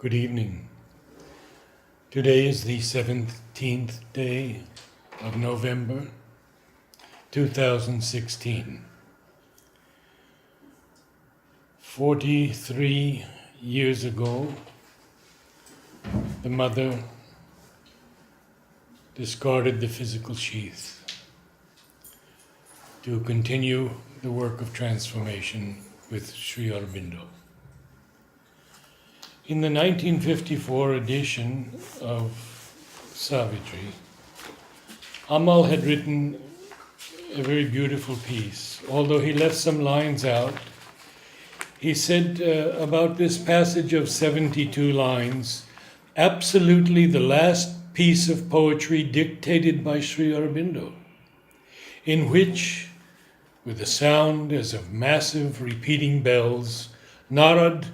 Good evening. Today is the 17th day of November 2016. 43 years ago, the mother discarded the physical sheath to continue the work of transformation with Sri Aurobindo. In the 1954 edition of Savitri, Amal had written a very beautiful piece. Although he left some lines out, he said about this passage of 72 lines, absolutely the last piece of poetry dictated by Sri Aurobindo, in which, with a sound as of massive repeating bells, Narad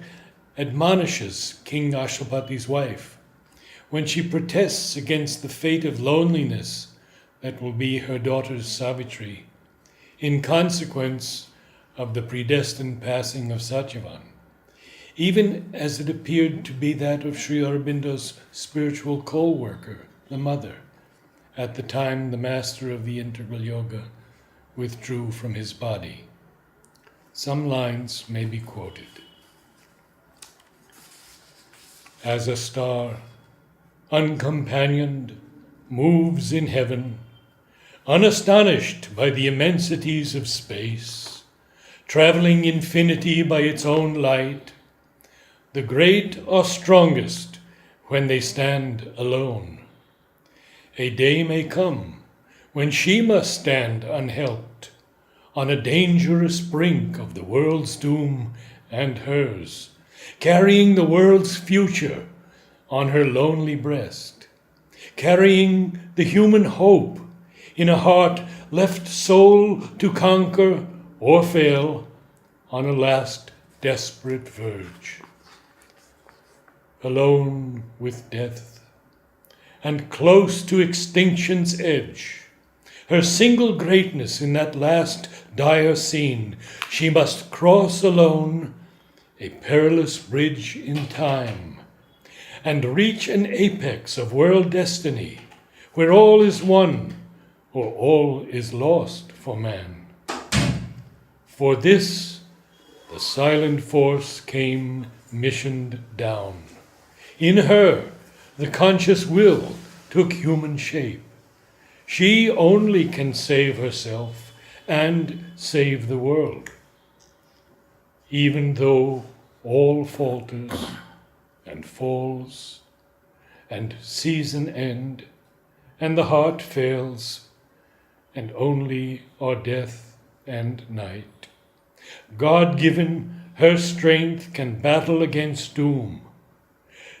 admonishes King Ashwapati's wife when she protests against the fate of loneliness that will be her daughter's Savitri in consequence of the predestined passing of Satyavan, even as it appeared to be that of Sri Aurobindo's spiritual co-worker, the mother, at the time the master of the integral yoga withdrew from his body. Some lines may be quoted. As a star, uncompanioned, moves in heaven, unastonished by the immensities of space, traveling infinity by its own light, the great are strongest when they stand alone. A day may come when she must stand unhelped on a dangerous brink of the world's doom and hers, carrying the world's future on her lonely breast, carrying the human hope in a heart left sole to conquer or fail on a last desperate verge. Alone with death and close to extinction's edge, her single greatness in that last dire scene, she must cross alone a perilous bridge in time, and reach an apex of world destiny, where all is won or all is lost for man. For this, the silent force came missioned down. In her, the conscious will took human shape. She only can save herself and save the world. Even though all falters and falls, and season end, and the heart fails, and only are death and night, God-given, her strength can battle against doom.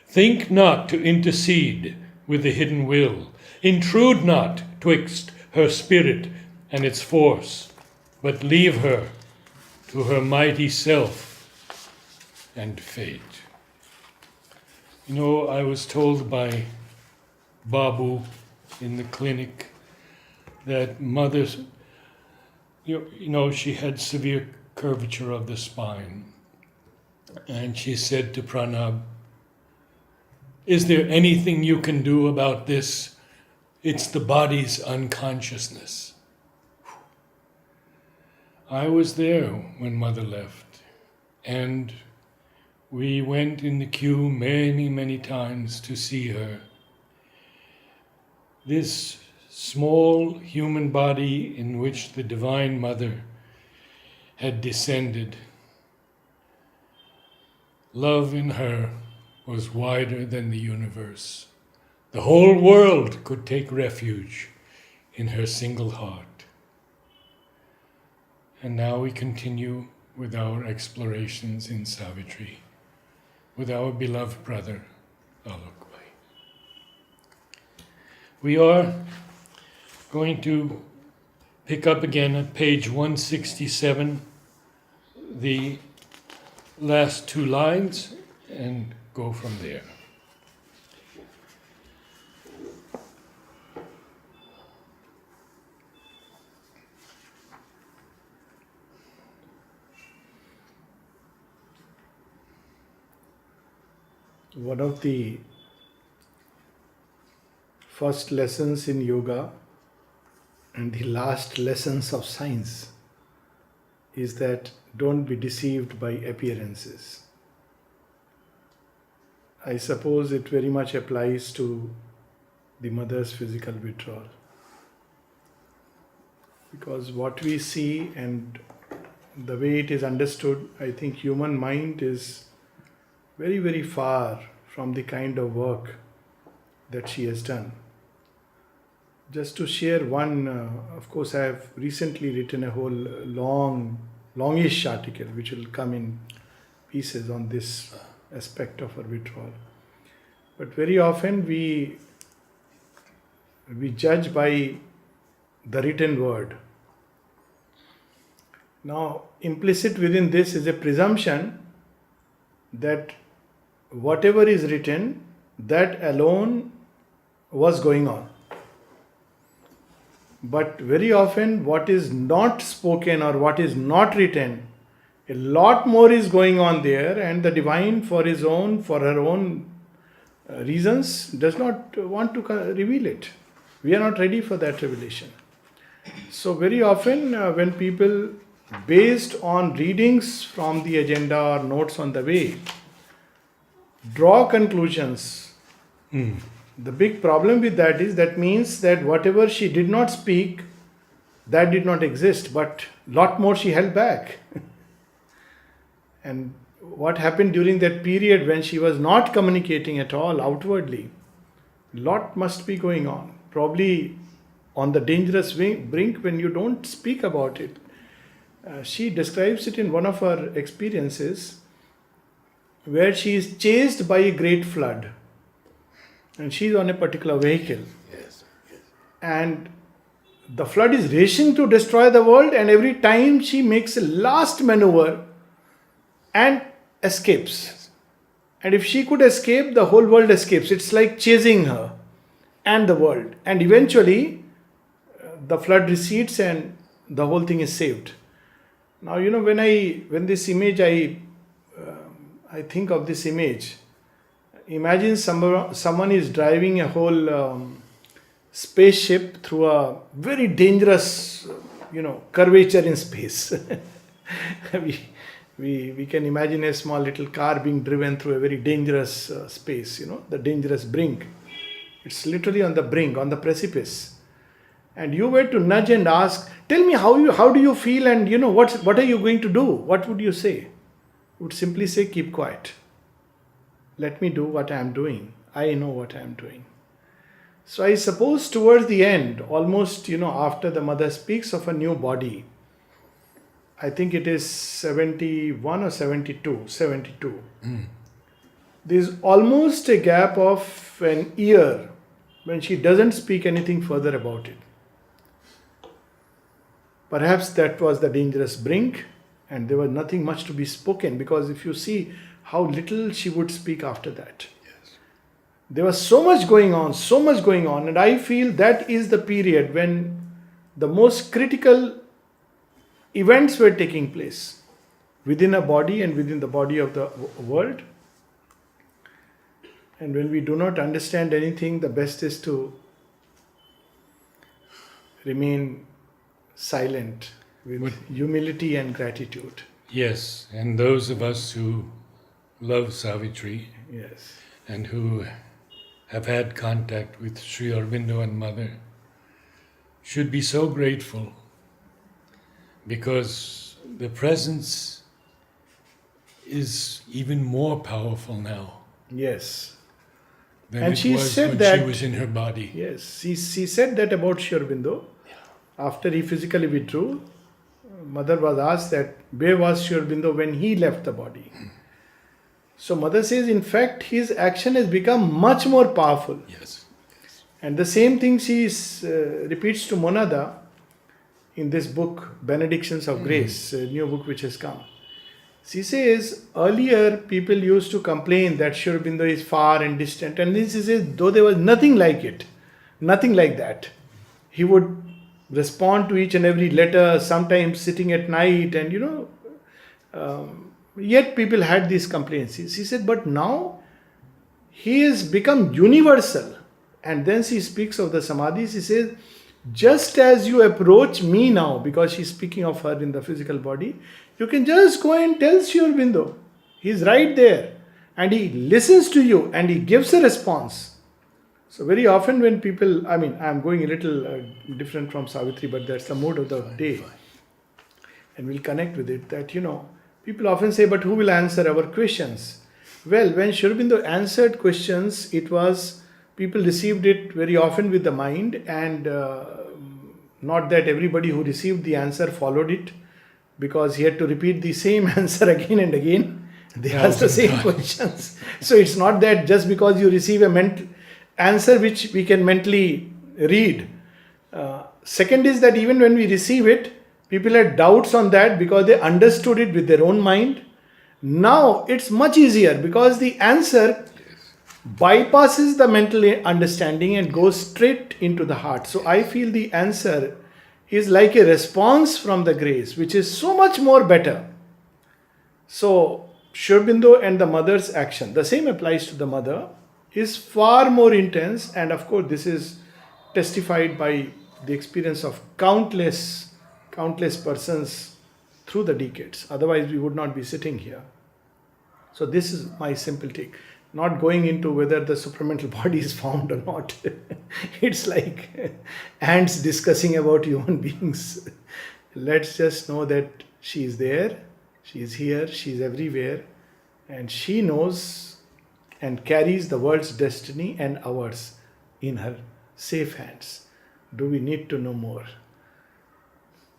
Think not to intercede with the hidden will, intrude not twixt her spirit and its force, but leave her to her mighty self and fate. You know, I was told by Babu in the clinic that mother's, she had severe curvature of the spine. And she said to Pranab, "Is there anything you can do about this? It's the body's unconsciousness." I was there when mother left, and we went in the queue many, many times to see her. This small human body in which the Divine Mother had descended, love in her was wider than the universe. The whole world could take refuge in her single heart. And now we continue with our explorations in Savitri, with our beloved brother, Alok Pandey. We are going to pick up again at page 167, the last two lines, and go from there. One of the first lessons in yoga and the last lessons of science is that don't be deceived by appearances. I suppose it very much applies to the mother's physical withdrawal. Because what we see and the way it is understood, I think human mind is very, very far from the kind of work that she has done. Just to share one, of course, I have recently written a whole longish article which will come in pieces on this aspect of our withdrawal. But very often we judge by the written word. Now, implicit within this is a presumption that whatever is written, that alone was going on. But very often, what is not spoken or what is not written, a lot more is going on there, and the divine, for her own reasons, does not want to reveal it. We are not ready for that revelation. So, very often, when people, based on readings from the agenda or notes on the way, draw conclusions. The big problem with that is that means that whatever she did not speak, that did not exist, but lot more she held back. And what happened during that period when she was not communicating at all outwardly, lot must be going on. Probably on the dangerous brink when you don't speak about it. She describes it in one of her experiences where she is chased by a great flood. And she is on a particular vehicle. Yes. And the flood is racing to destroy the world, and every time she makes a last maneuver and escapes. And if she could escape, the whole world escapes. It's like chasing her and the world. And eventually, the flood recedes and the whole thing is saved. Now, when this image, I think of this image. Imagine someone is driving a whole spaceship through a very dangerous, curvature in space. we can imagine a small little car being driven through a very dangerous space, the dangerous brink. It's literally on the brink, on the precipice. And you were to nudge and ask, tell me how do you feel, and what are you going to do? What would you say? You would simply say, keep quiet. Let me do what I am doing. I know what I am doing. So I suppose towards the end, almost, after the mother speaks of a new body, I think it is 71 or 72. There's almost a gap of an year when she doesn't speak anything further about it. Perhaps that was the dangerous brink, and there was nothing much to be spoken, because if you see how little she would speak after that. Yes. There was so much going on, and I feel that is the period when the most critical events were taking place within a body and within the body of the world. And when we do not understand anything, the best is to remain silent with humility and gratitude. Yes, and those of us who love Savitri, Yes. and who have had contact with Sri Aurobindo and Mother should be so grateful, because the presence is even more powerful now Yes. than And it she was said when that- she was in her body. Yes. She said that about Sri Aurobindo. After he physically withdrew, Mother was asked that where was Sri Aurobindo when he left the body. So Mother says, in fact, his action has become much more powerful. Yes. And the same thing she repeats to Monada in this book, Benedictions of Grace, a new book which has come. She says, earlier people used to complain that Sri Aurobindo is far and distant. And then she says, though there was nothing like it, nothing like that. He would respond to each and every letter, sometimes sitting at night, and yet people had these complaints. She said, but now he is become universal. And then she speaks of the samadhis. She says, just as you approach me now, because she's speaking of her in the physical body, you can just go and tell Sri Aurobindo. He's right there. And he listens to you and he gives a response. So very often when people, I'm going a little different from Savitri, but that's the mood of the day. And we'll connect with it, that, people often say, but who will answer our questions? Well, when Sri Aurobindo answered questions, it was, people received it very often with the mind, and not that everybody who received the answer followed it, because he had to repeat the same answer again and again. They asked the same questions. So it's not that just because you receive a mental answer which we can mentally read. Second is that even when we receive it, people had doubts on that because they understood it with their own mind. Now it's much easier because the answer bypasses the mental understanding and goes straight into the heart. So I feel the answer is like a response from the grace, which is so much more better. So Sri Aurobindo and the mother's action, the same applies to the mother, is far more intense. And of course this is testified by the experience of countless persons through the decades. Otherwise we would not be sitting here. So this is my simple take. Not going into whether the supramental body is found or not. It's like ants discussing about human beings. Let's just know that she is there, she is here, she is everywhere, and she knows and carries the world's destiny and ours in her safe hands. Do we need to know more?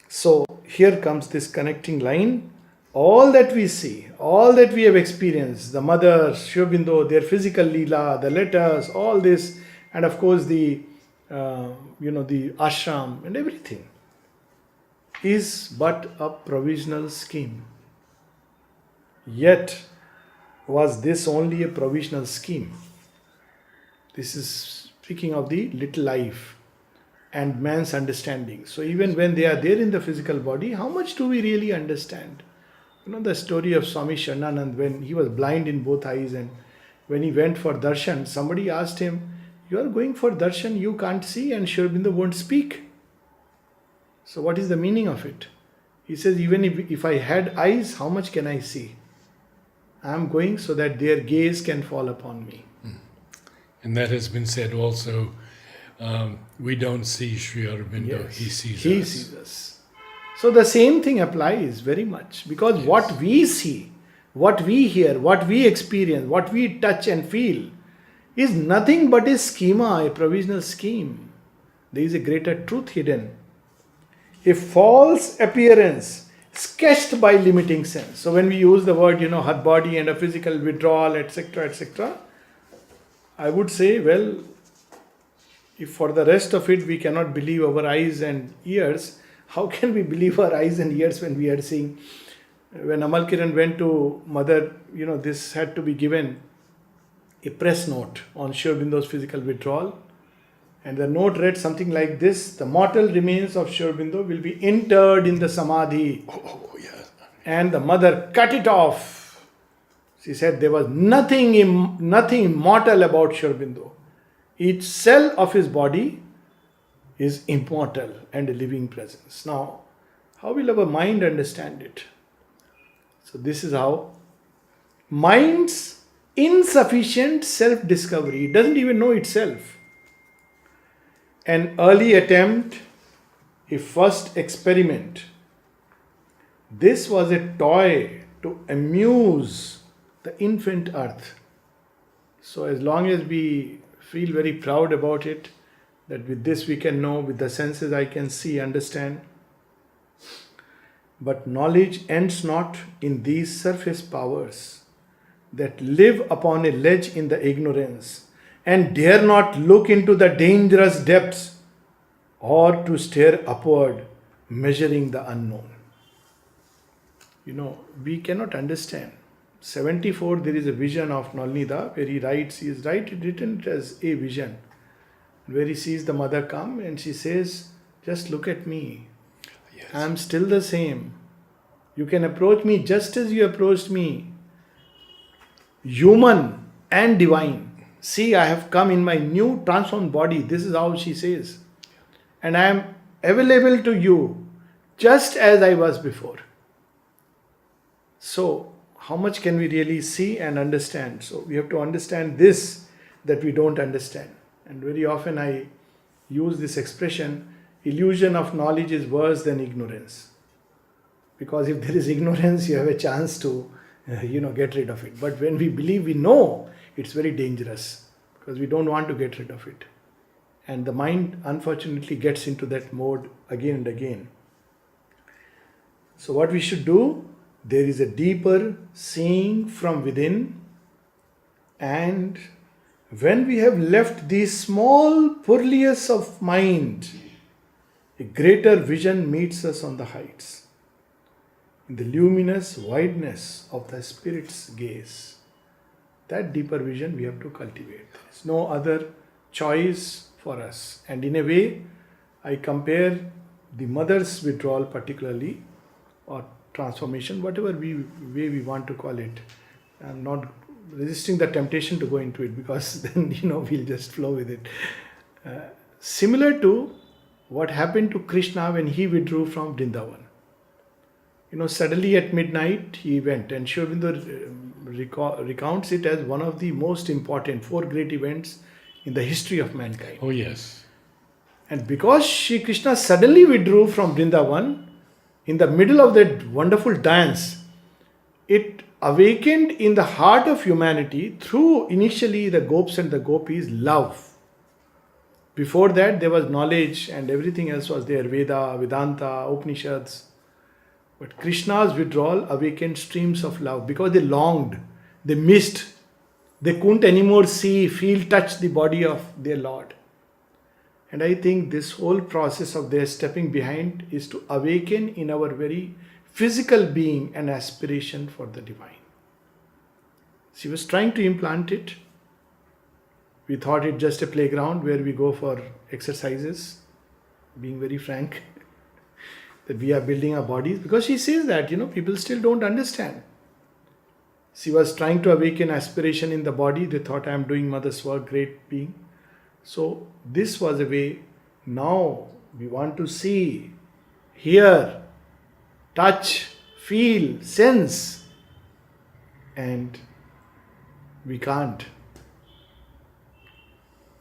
So here comes this connecting line. All that we see, all that we have experienced, the mother, Sri Aurobindo, their physical leela, the letters, all this, and of course the ashram and everything, is but a provisional scheme. Yet, was this only a provisional scheme? This is speaking of the little life and man's understanding. So even when they are there in the physical body, how much do we really understand? The story of Swami Shananand, when he was blind in both eyes, and when he went for darshan, somebody asked him, you are going for darshan, you can't see, and Sri Aurobindo won't speak. So what is the meaning of it? He says, even if I had eyes, how much can I see? I am going so that their gaze can fall upon me. And that has been said also, we don't see Sri Aurobindo, Yes, he sees he us. sees us. So the same thing applies very much, because what we see, what we hear, what we experience, what we touch and feel is nothing but a schema, a provisional scheme. There is a greater truth hidden. A false appearance sketched by limiting sense. So when we use the word, her body and a physical withdrawal, etc., etc., I would say, well, if for the rest of it we cannot believe our eyes and ears, how can we believe our eyes and ears when we are seeing? When Amal Kiran went to mother, this had to be given a press note on Sri Aurobindo's physical withdrawal. And the note read something like this: the mortal remains of Sri Aurobindo will be interred in the samadhi. Oh, yeah. And the mother cut it off. She said there was nothing immortal about Sri Aurobindo. Each cell of his body is immortal and a living presence. Now, how will our mind understand it? So this is how mind's insufficient self-discovery, it doesn't even know itself. An early attempt, a first experiment. This was a toy to amuse the infant earth. So as long as we feel very proud about it, that with this we can know, with the senses I can see, understand. But knowledge ends not in these surface powers that live upon a ledge in the ignorance and dare not look into the dangerous depths or to stare upward, measuring the unknown. We cannot understand. 74, there is a vision of Nalnida where he writes, written it as a vision, where he sees the mother come and she says, just look at me. Yes. I am still the same. You can approach me just as you approached me. Human and divine. See, I have come in my new transformed body. This is how she says. And I am available to you just as I was before. So, how much can we really see and understand? So, we have to understand this that we don't understand. And very often I use this expression, illusion of knowledge is worse than ignorance. Because if there is ignorance, you have a chance to, get rid of it. But when we believe we know, it's very dangerous because we don't want to get rid of it. And the mind, unfortunately, gets into that mode again and again. So, what we should do? There is a deeper seeing from within, and when we have left these small purlieus of mind, a greater vision meets us on the heights, in the luminous wideness of the Spirit's gaze. That deeper vision we have to cultivate. There is no other choice for us. And in a way, I compare the mother's withdrawal particularly, or transformation, whatever way we want to call it. I'm not resisting the temptation to go into it because then, we'll just flow with it. Similar to what happened to Krishna when he withdrew from Vrindavan. Suddenly at midnight he went, and Sri Aurobindo recounts it as one of the most important 4 great events in the history of mankind. Oh, yes. And because Shri Krishna suddenly withdrew from Vrindavan, in the middle of that wonderful dance, it awakened in the heart of humanity through initially the gopis and the gopis love. Before that there was knowledge and everything else was there, Veda, Vedanta, Upanishads. But Krishna's withdrawal awakened streams of love because they longed, they missed, they couldn't anymore see, feel, touch the body of their Lord. And I think this whole process of their stepping behind is to awaken in our very physical being an aspiration for the divine. She was trying to implant it. We thought it just a playground where we go for exercises, being very frank, that we are building our bodies. Because she says that, people still don't understand. She was trying to awaken aspiration in the body. They thought I am doing mother's work, great being. So this was a way. Now we want to see, hear, touch, feel, sense, and we can't.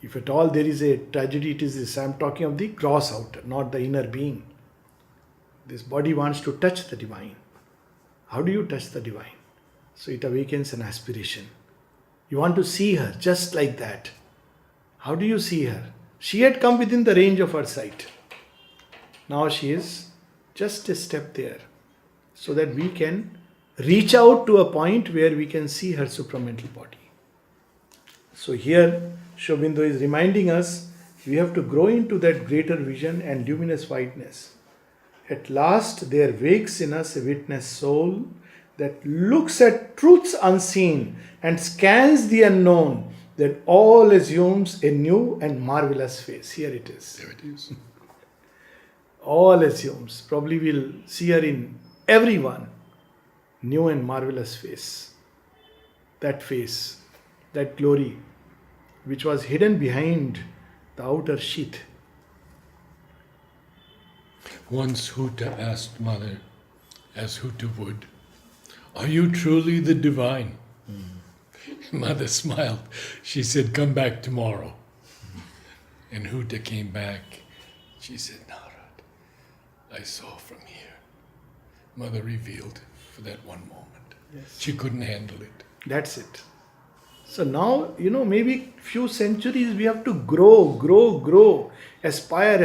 If at all there is a tragedy, it is this. I am talking of the gross outer, not the inner being. This body wants to touch the divine. How do you touch the divine? So it awakens an aspiration. You want to see her just like that. How do you see her? She had come within the range of our sight. Now she is just a step there, so that we can reach out to a point where we can see her supramental body. So here Sri Aurobindo is reminding us we have to grow into that greater vision and luminous wideness. At last there wakes in us a witness soul that looks at truths unseen and scans the unknown, that all assumes a new and marvelous face. Here it is. There it is. All assumes. Probably we'll see her in everyone. New and marvelous face. That face, that glory, which was hidden behind the outer sheath. Once Huta asked Mother, as Huta would, "Are you truly the divine?" Mother smiled. She said, "Come back tomorrow." And Huta came back. She said, "Narad, I saw from here." Mother revealed for that one moment. Yes. She couldn't handle it. That's it. So now, maybe few centuries we have to grow, aspire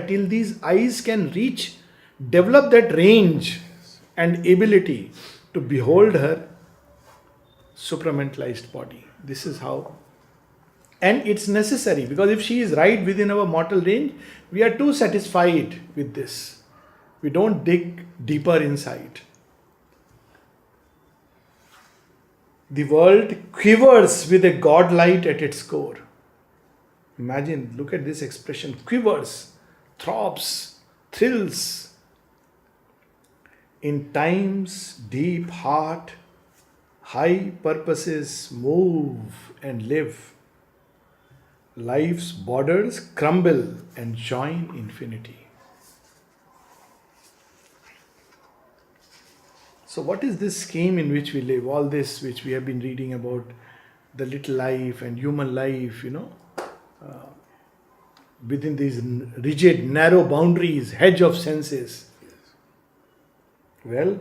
till these eyes can reach, develop that range and ability to behold her supramentalized body. This is how. And it's necessary, because if she is right within our mortal range, we are too satisfied with this. We don't dig deeper inside. The world quivers with a God light at its core. Imagine, look at this expression, quivers, throbs, thrills. In time's deep heart, High purposes move and live. Life's borders crumble and join infinity. So, what is this scheme in which we live? All this which we have been reading about, the little life and human life, within these rigid, narrow boundaries, hedge of senses. Well,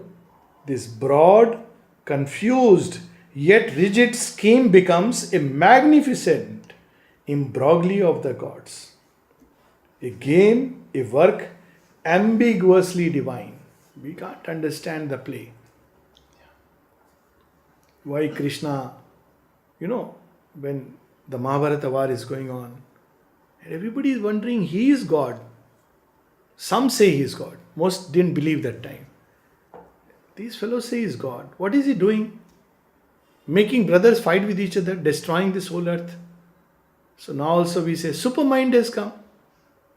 this broad, confused, yet rigid scheme becomes a magnificent imbroglio of the gods. A game, a work ambiguously divine. We can't understand the play. Why Krishna, when the Mahabharata war is going on, and everybody is wondering, he is God. Some say he is God. Most didn't believe that time. These fellows say he is God. What is he doing? Making brothers fight with each other, destroying this whole earth. So now also we say, supermind has come.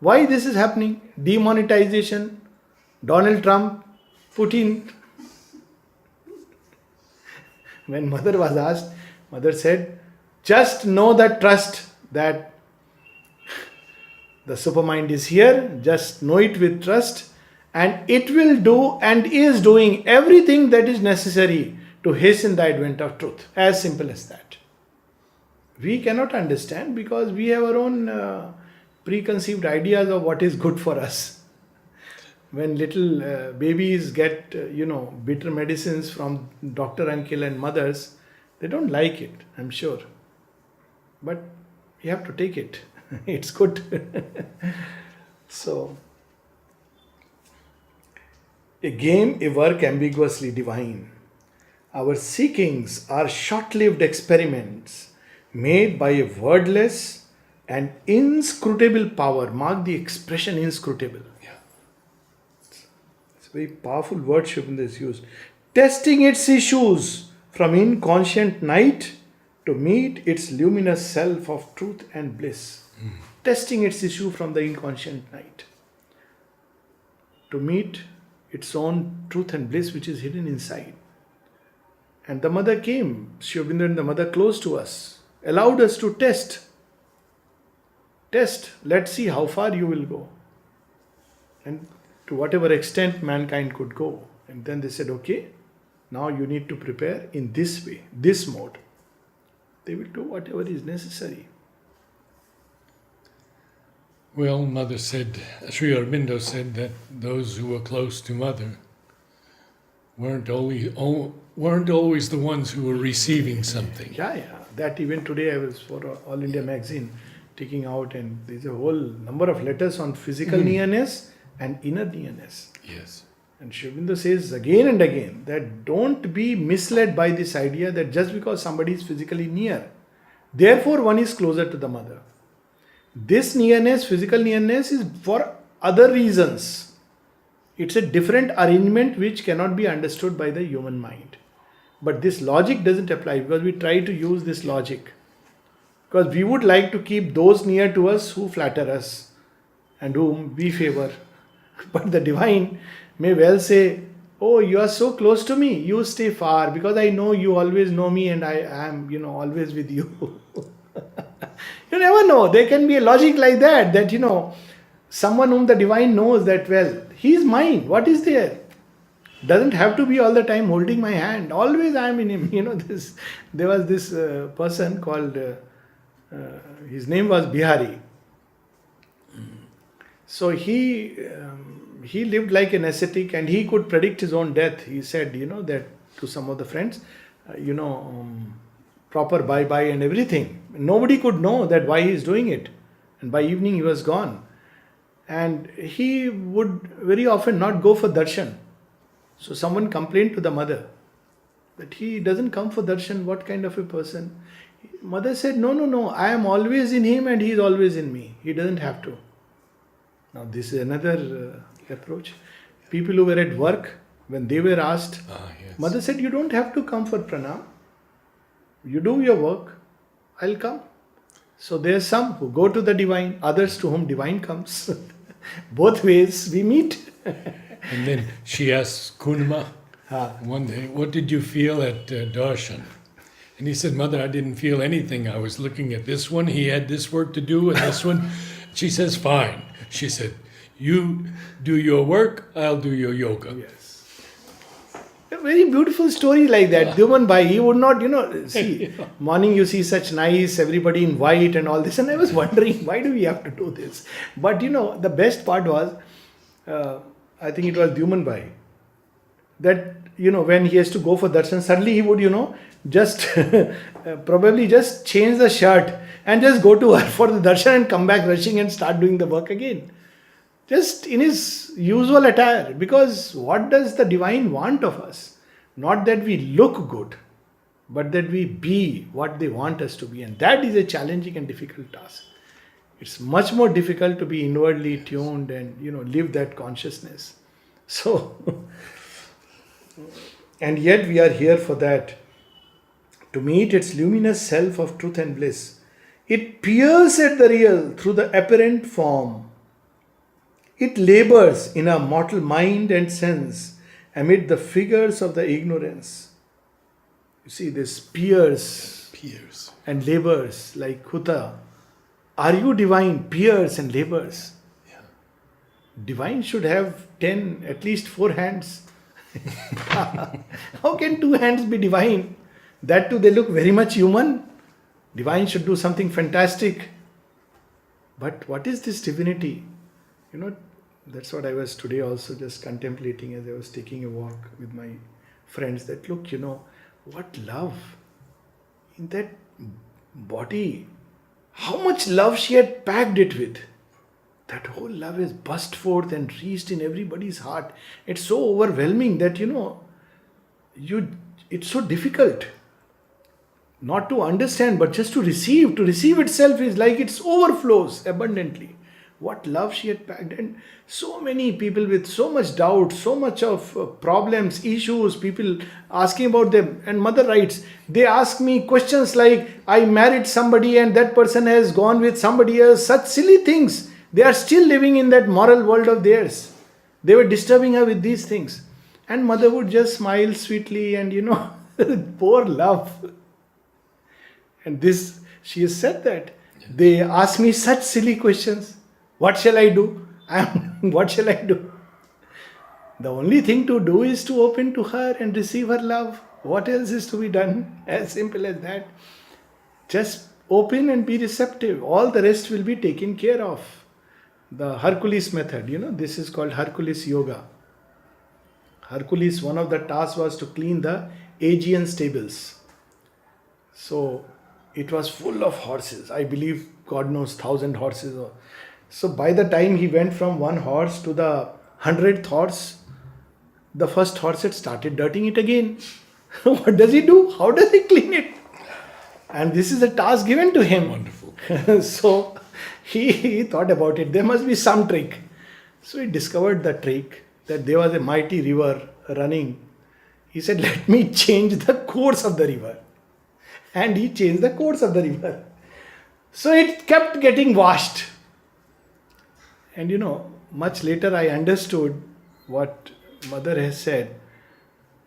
Why this is happening? Demonetization, Donald Trump, Putin. When mother was asked, mother said, just know that trust that the supermind is here, just know it with trust, and it will do and is doing everything that is necessary to hasten the advent of truth. As simple as that. We cannot understand because we have our own preconceived ideas of what is good for us. When little babies get, bitter medicines from doctor uncle and mothers, they don't like it, I'm sure. But you have to take it. It's good. So, a game, a work ambiguously divine. Our seekings are short-lived experiments made by a wordless and inscrutable power. Mark the expression inscrutable. It's a very powerful word Shubhendra is used. Testing its issues from inconscient night to meet its luminous self of truth and bliss. Testing its issue from the inconscient night to meet its own truth and bliss which is hidden inside. And the mother came, Shubhendra and the mother close to us, allowed us to test. Let's see how far you will go. And to whatever extent mankind could go. And then they said, okay, now you need to prepare in this way, this mode. They will do whatever is necessary. Well, Mother said, Sri Aurobindo said that those who were close to Mother weren't always the ones who were receiving something. Yeah. That even today I was for All India magazine taking out, and there's a whole number of letters on physical nearness and inner nearness. Yes. And Shubhendra says again and again that don't be misled by this idea that just because somebody is physically near, therefore one is closer to the mother. This nearness, physical nearness, is for other reasons. It's a different arrangement which cannot be understood by the human mind. But this logic doesn't apply because we try to use this logic. Because we would like to keep those near to us who flatter us and whom we favor. But the divine may well say, oh, you are so close to me, you stay far because I know you always know me and I am, always with you. You never know. There can be a logic like that, someone whom the divine knows that, well, he is mine. What is there? Doesn't have to be all the time holding my hand. Always I am in him. There was this person called, his name was Bihari. So he lived like an ascetic and he could predict his own death. He said, that to some of the friends, proper bye-bye and everything. Nobody could know that why he is doing it. And by evening he was gone. And he would very often not go for darshan. So someone complained to the mother that he doesn't come for darshan. What kind of a person? Mother said, no, I am always in him and he is always in me. He doesn't have to. Now this is another approach. People who were at work, when they were asked, Yes. Mother said, you don't have to come for pranam. You do your work, I'll come. So there are some who go to the divine, others to whom divine comes. Both ways we meet. And then she asks Kunma, one day, what did you feel at darshan? And he said, Mother, I didn't feel anything. I was looking at this one. He had this work to do and this one. She says, fine. She said, you do your work, I'll do your yoga. Yes. A very beautiful story like that. Dhuman Bhai, he would not, see, morning you see such nice, everybody in white and all this. And I was wondering, why do we have to do this? But, the best part was, I think it was Dhuman Bhai, that, when he has to go for darshan, suddenly he would, just probably just change the shirt and just go to her for the darshan and come back rushing and start doing the work again. Just in his usual attire. Because what does the divine want of us? Not that we look good, but that we be what they want us to be. And that is a challenging and difficult task. It's much more difficult to be inwardly tuned and, live that consciousness. So, and yet we are here for that. To meet its luminous self of truth and bliss. It peers at the real through the apparent form. It labors in our mortal mind and sense amid the figures of the ignorance. You see, this peers and labors like Huta. Are you divine? Peers and labors. Yeah. Divine should have 10, at least 4 hands. How can 2 hands be divine? That too, they look very much human. Divine should do something fantastic. But what is this divinity? That's what I was today also just contemplating as I was taking a walk with my friends. That look, what love in that body. How much love she had packed it with. That whole love is burst forth and reached in everybody's heart. It's so overwhelming that, it's so difficult. Not to understand, but just to receive. To receive itself is like it overflows abundantly. What love she had packed. And so many people with so much doubt, so much of problems, issues, people asking about them. And Mother writes, they ask me questions like, I married somebody and that person has gone with somebody else. Such silly things. They are still living in that moral world of theirs. They were disturbing her with these things. And Mother would just smile sweetly and, pour love. And this, she has said that. They ask me such silly questions. What shall I do? What shall I do? The only thing to do is to open to her and receive her love. What else is to be done? As simple as that. Just open and be receptive. All the rest will be taken care of. The Hercules method, this is called Hercules Yoga. Hercules, one of the tasks was to clean the Aegean stables. So, it was full of horses. I believe, God knows, 1,000 horses. So by the time he went from one horse to the 100th horse, the first horse had started dirtying it again. What does he do? How does he clean it? And this is a task given to him. Wonderful. So he thought about it. There must be some trick. So he discovered the trick that there was a mighty river running. He said, let me change the course of the river. And he changed the course of the river. So it kept getting washed. And much later I understood what Mother has said.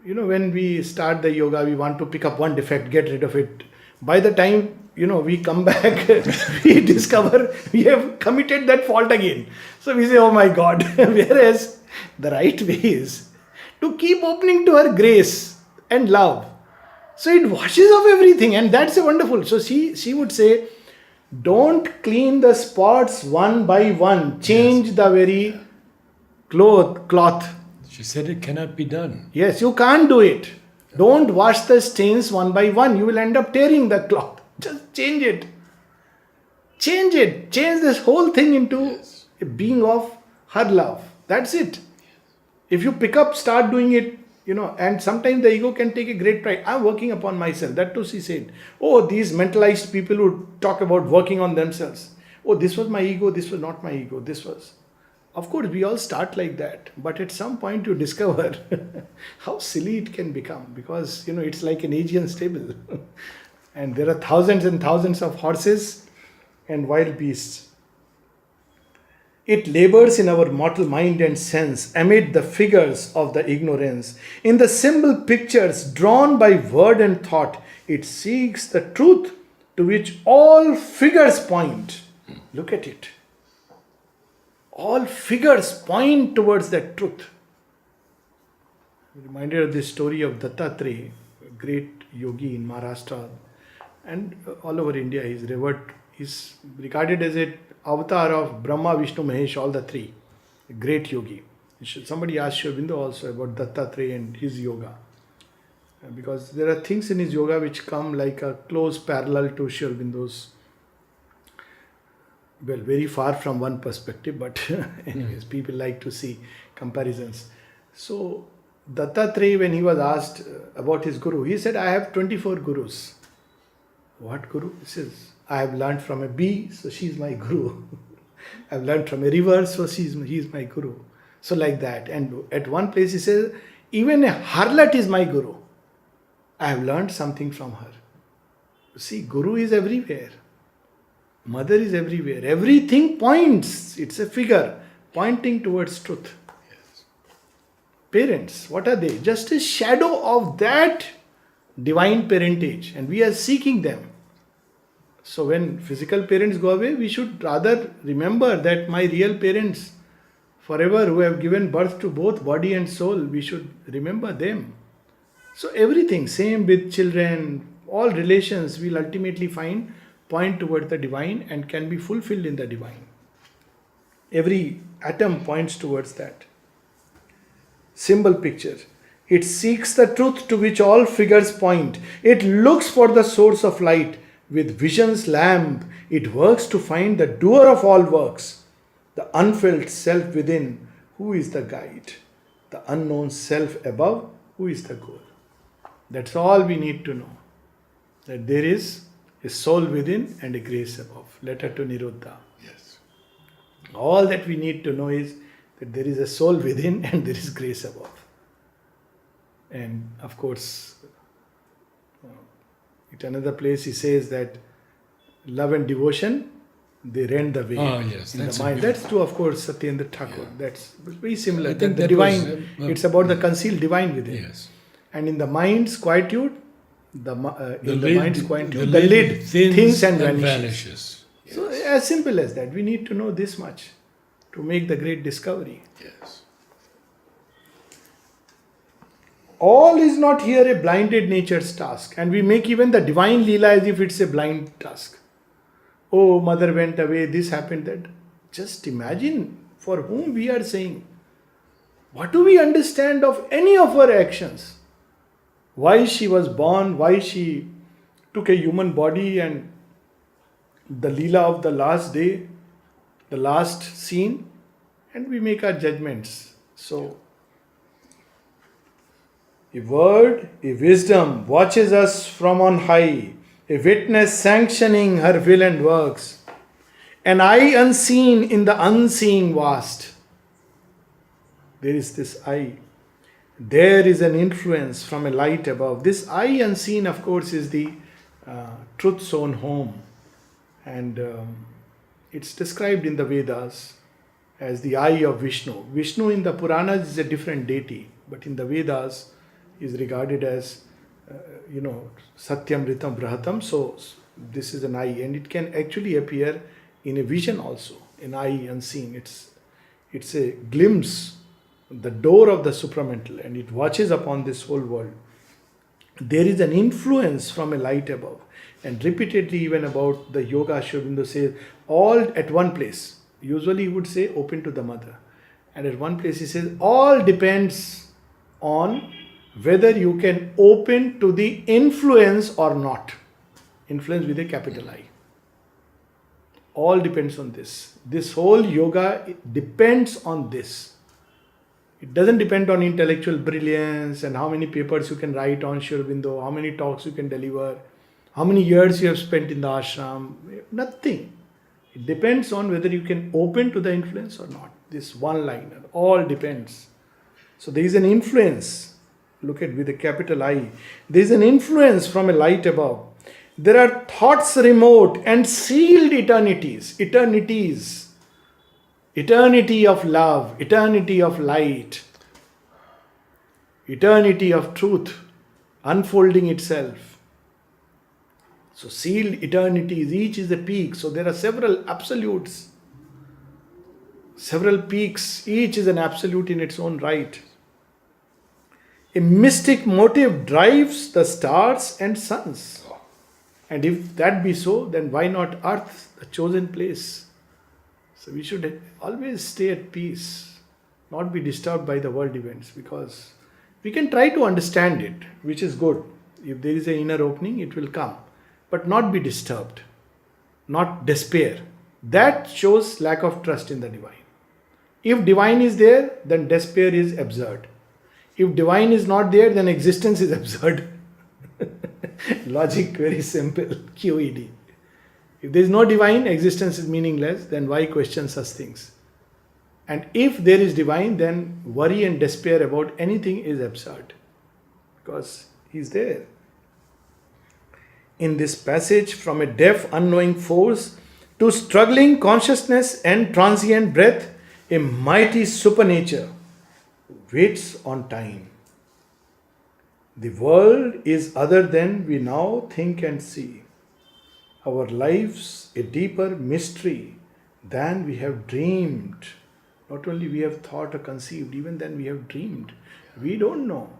When we start the yoga, we want to pick up one defect, get rid of it. By the time, we come back, we discover we have committed that fault again. So we say, oh my God. Whereas the right way is to keep opening to her grace and love. So it washes off everything, and that's a wonderful. So she would say, don't clean the spots one by one. Change the very cloth. She said it cannot be done. Yes, you can't do it. Don't wash the stains one by one. You will end up tearing the cloth. Just change it. Change it. Change this whole thing into a being of her love. That's it. If you pick up, start doing it, and sometimes the ego can take a great pride. I'm working upon myself. That too she said. Oh, these mentalized people who talk about working on themselves. Oh, this was my ego. This was not my ego. This was. Of course, we all start like that. But at some point you discover how silly it can become. Because, it's like an Aegean stable. And there are thousands and thousands of horses and wild beasts. It labors in our mortal mind and sense amid the figures of the ignorance. In the symbol pictures drawn by word and thought, it seeks the truth to which all figures point. Look at it. All figures point towards that truth. I'm reminded of this story of Dattatreya, a great yogi in Maharashtra and all over India. He's regarded as a avatar of Brahma, Vishnu, Mahesh, all the three. A great yogi. Somebody asked Aurobindo also about Dattatreya and his yoga. Because there are things in his yoga which come like a close parallel to Aurobindo's. Well, very far from one perspective, but anyways, people like to see comparisons. So, Dattatreya, when he was asked about his guru, he said, I have 24 gurus. What guru? He says, I have learned from a bee, so she is my guru. I have learned from a river, so he is my guru. So like that. And at one place he says, even a harlot is my guru. I have learned something from her. See, guru is everywhere. Mother is everywhere. Everything points. It's a figure pointing towards truth. Yes. Parents, what are they? Just a shadow of that divine parentage. And we are seeking them. So when physical parents go away, we should rather remember that my real parents forever who have given birth to both body and soul, we should remember them. So everything, same with children, all relations we'll ultimately find point toward the divine and can be fulfilled in the divine. Every atom points towards that. Symbol picture. It seeks the truth to which all figures point. It looks for the source of light. With vision's lamp, it works to find the doer of all works. The unfelt self within, who is the guide? The unknown self above, who is the goal? That's all we need to know. That there is a soul within and a grace above. Letter to Niruddha. Yes. All that we need to know is that there is a soul within and there is grace above. And of course, at another place he says that love and devotion, they rend the way Yes, in that's the mind. a That's true, of course, Satyendra Thakur. Yeah. That's very similar. I think the that divine, was, it's about the concealed divine within. Yes. And in the mind's quietude, the mind's quietude, the the lid thins and vanishes. vanishes. Yes. So as simple as that. We need to know this much to make the great discovery. Yes. All is not here a blinded nature's task, and we make even the divine Leela as if it's a blind task. Oh, mother went away, this happened, that. Just imagine for whom we are saying. What do we understand of any of our actions? Why she was born, why she took a human body, and the Leela of the last day, the last scene, and we make our judgments. So, a word, a wisdom watches us from on high, a witness sanctioning her will and works, an eye unseen in the unseeing vast. There is this eye. There is an influence from a light above. This eye unseen, of course, is the truth's own home. And it's described in the Vedas as the eye of Vishnu. Vishnu in the Puranas is a different deity, but in the Vedas is regarded as, Satyam Ritam Brahatam. So this is an eye, and it can actually appear in a vision also, an eye unseen. It's a glimpse, the door of the supramental, and it watches upon this whole world. There is an influence from a light above. And repeatedly, even about the yoga, Aurobindo says, all at one place. Usually he would say, open to the mother. And at one place he says, all depends on whether you can open to the influence or not. Influence with a capital I. All depends on this. This whole yoga depends on this. It doesn't depend on intellectual brilliance and how many papers you can write on Aurobindo, how many talks you can deliver, how many years you have spent in the ashram. Nothing. It depends on whether you can open to the influence or not. This one line, all depends. So there is an influence. Look at with a capital I. There is an influence from a light above. There are thoughts remote and sealed eternities. Eternities. eternity of love, eternity of light, eternity of truth unfolding itself. So sealed eternities, each is a peak. So there are several absolutes, several peaks, each is an absolute in its own right. A mystic motive drives the stars and suns. And if that be so, then why not earth, the chosen place? So we should always stay at peace, not be disturbed by the world events, because we can try to understand it, which is good. If there is an inner opening, it will come. But not be disturbed, not despair. That shows lack of trust in the divine. If divine is there, then despair is absurd. If divine is not there, then existence is absurd. Logic, very simple. QED. If there is no divine, existence is meaningless, then why question such things? And if there is divine, then worry and despair about anything is absurd, because he is there. In this passage, from a deaf, unknowing force to struggling consciousness and transient breath, a mighty supernature waits on time. The world is other than we now think and see. Our lives a deeper mystery than we have dreamed. Not only we have thought or conceived, even then we have dreamed. We don't know.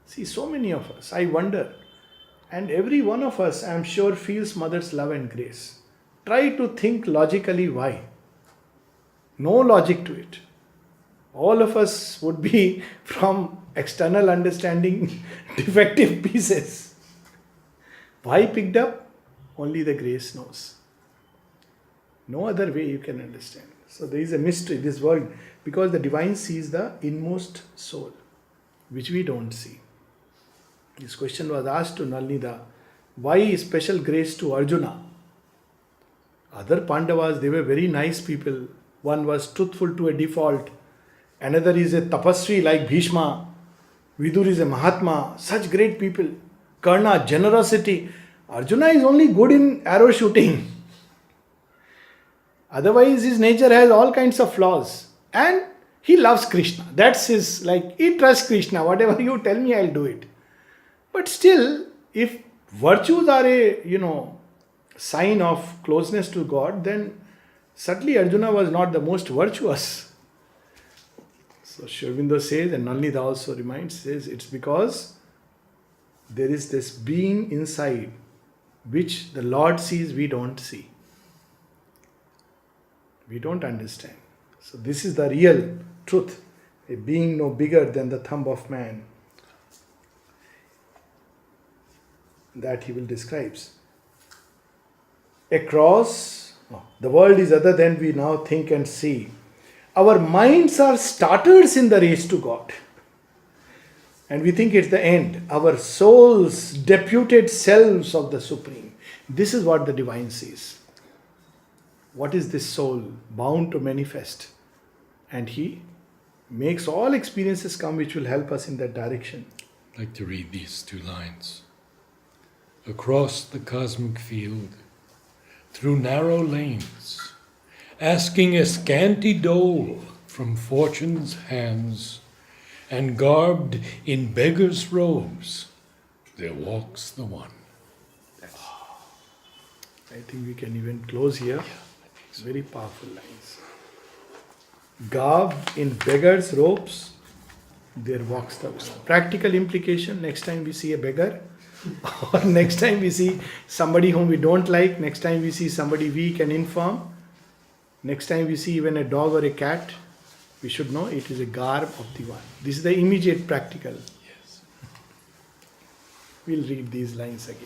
See, so many of us, I wonder, and every one of us, I am sure, feels Mother's love and grace. Try to think logically why. No logic to it. All of us would be from external understanding defective pieces. Why picked up? Only the grace knows. No other way you can understand. So there is a mystery, this world, because the divine sees the inmost soul, which we don't see. This question was asked to Nalnida, why special grace to Arjuna? Other Pandavas, they were very nice people. One was truthful to a default. Another is a tapasvi like Bhishma. Vidur is a Mahatma. Such great people. Karna, generosity. Arjuna is only good in arrow shooting. Otherwise, his nature has all kinds of flaws. And he loves Krishna. That's his, he trusts Krishna. Whatever you tell me, I'll do it. But still, if virtues are a, sign of closeness to God, then certainly Arjuna was not the most virtuous. So Aurobindo says, and Nalnida also says, it's because there is this being inside which the Lord sees, we don't see. We don't understand. So this is the real truth, a being no bigger than the thumb of man, that he will describes. Across, the world is other than we now think and see. Our minds are starters in the race to God. And we think it's the end. Our souls, deputed selves of the Supreme. This is what the divine sees. What is this soul bound to manifest? And he makes all experiences come which will help us in that direction. I'd like to read these two lines. Across the cosmic field, through narrow lanes, asking a scanty dole from fortune's hands, and garbed in beggar's robes, there walks the one. I think we can even close here. It's very powerful lines. Garbed in beggar's robes, there walks the one. Practical implication, next time we see a beggar, or next time we see somebody whom we don't like, next time we see somebody weak and infirm, next time we see even a dog or a cat, we should know it is a garb of the one. This is the immediate practical. Yes. We'll read these lines again.